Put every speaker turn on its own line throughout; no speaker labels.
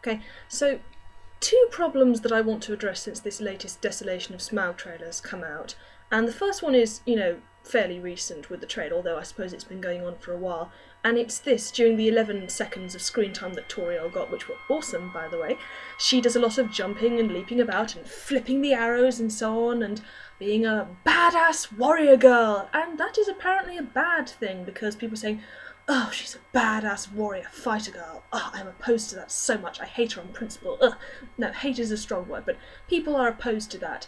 Okay, so two problems that I want to address since this latest Desolation of Smaug trailer has come out. And the first one is, fairly recent with the trailer, although I suppose it's been going on for a while. And it's this: during the 11 seconds of screen time that Tauriel got, which were awesome, by the way, she does a lot of jumping and leaping about and flipping the arrows and so on, and being a badass warrior girl. And that is apparently a bad thing, because people are saying, oh, she's a badass warrior fighter girl. Oh, I'm opposed to that so much. I hate her on principle. Ugh. No, hate is a strong word, but people are opposed to that.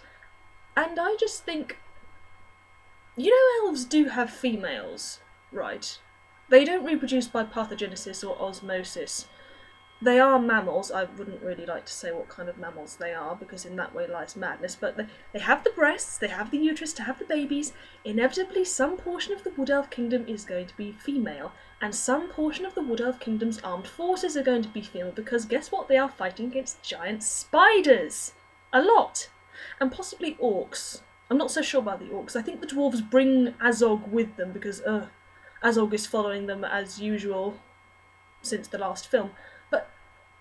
And I just think, elves do have females, right? They don't reproduce by parthenogenesis or osmosis. They are mammals. I wouldn't really like to say what kind of mammals they are, because in that way lies madness, but they have the breasts, they have the uterus to have the babies. Inevitably, some portion of the Wood Elf Kingdom is going to be female, and some portion of the Wood Elf Kingdom's armed forces are going to be female, because guess what? They are fighting against giant spiders! A lot! And possibly orcs. I'm not so sure about the orcs. I think the dwarves bring Azog with them, because Azog is following them as usual since the last film. But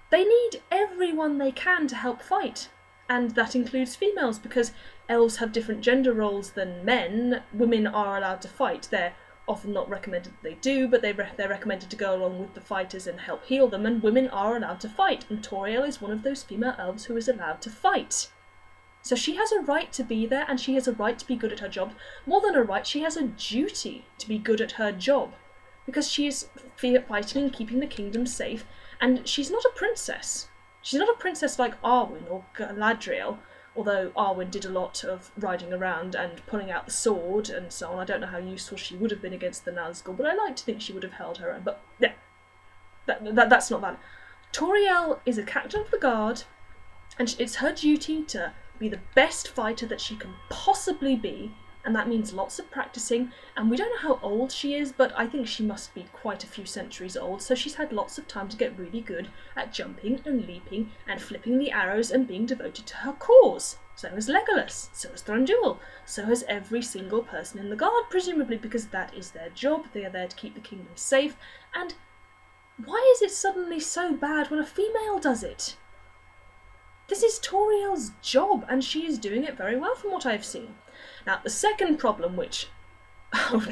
they need everyone they can to help fight, and that includes females, because elves have different gender roles than men. Women are allowed to fight. They're often not recommended that they do, but they're recommended to go along with the fighters and help heal them, and women are allowed to fight, and Tauriel is one of those female elves who is allowed to fight. So she has a right to be there, and she has a right to be good at her job. More than a right, she has a duty to be good at her job, because she is fighting and keeping the kingdom safe, and she's not a princess. She's not a princess like Arwen or Galadriel, although Arwen did a lot of riding around and pulling out the sword and so on. I don't know how useful she would have been against the Nazgul, but I like to think she would have held her own. But yeah, that's not valid. Tauriel is a captain of the guard, and it's her duty to be the best fighter that she can possibly be, and that means lots of practicing. And we don't know how old she is, but I think she must be quite a few centuries old, so she's had lots of time to get really good at jumping and leaping and flipping the arrows and being devoted to her cause. So has Legolas, so has Thranduil, so has every single person in the guard, presumably, because that is their job. They are there to keep the kingdom safe. And why is it suddenly so bad when a female does it? This is Tauriel's job, and she is doing it very well from what I've seen. Now, the second problem, which... Oh,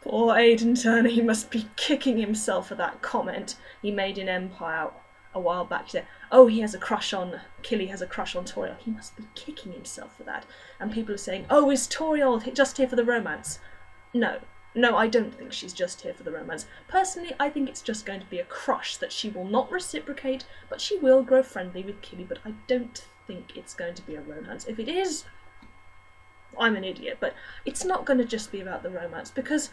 poor Aidan Turner, he must be kicking himself for that comment he made in Empire a while back. He said, oh, he has a crush on... Killy has a crush on Tauriel. He must be kicking himself for that. And people are saying, oh, is Tauriel just here for the romance? No, I don't think she's just here for the romance. Personally, I think it's just going to be a crush that she will not reciprocate, but she will grow friendly with Killy, but I don't think it's going to be a romance. If it is, I'm an idiot, but it's not going to just be about the romance, because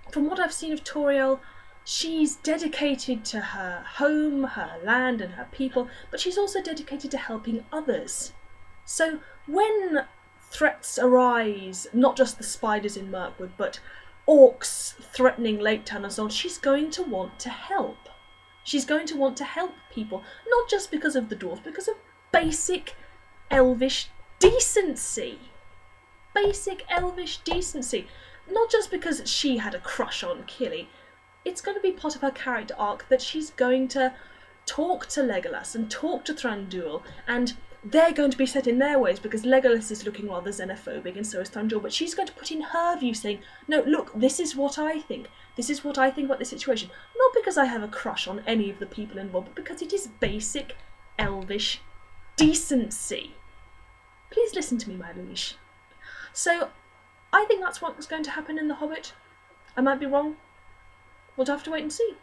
from what I've seen of Tauriel, she's dedicated to her home, her land, and her people, but she's also dedicated to helping others. So when threats arise, not just the spiders in Mirkwood, but orcs threatening Lake Town and so on, she's going to want to help. She's going to want to help people, not just because of the dwarves, because of basic elvish decency. Basic elvish decency. Not just because she had a crush on Killy. It's going to be part of her character arc that she's going to talk to Legolas and talk to Thranduil, and they're going to be set in their ways because Legolas is looking rather xenophobic and so is Thranduil, but she's going to put in her view saying, no, look, this is what I think. This is what I think about this situation. Not because I have a crush on any of the people involved, but because it is basic elvish decency. Please listen to me, my liege. So, I think that's what's going to happen in The Hobbit. I might be wrong. We'll have to wait and see.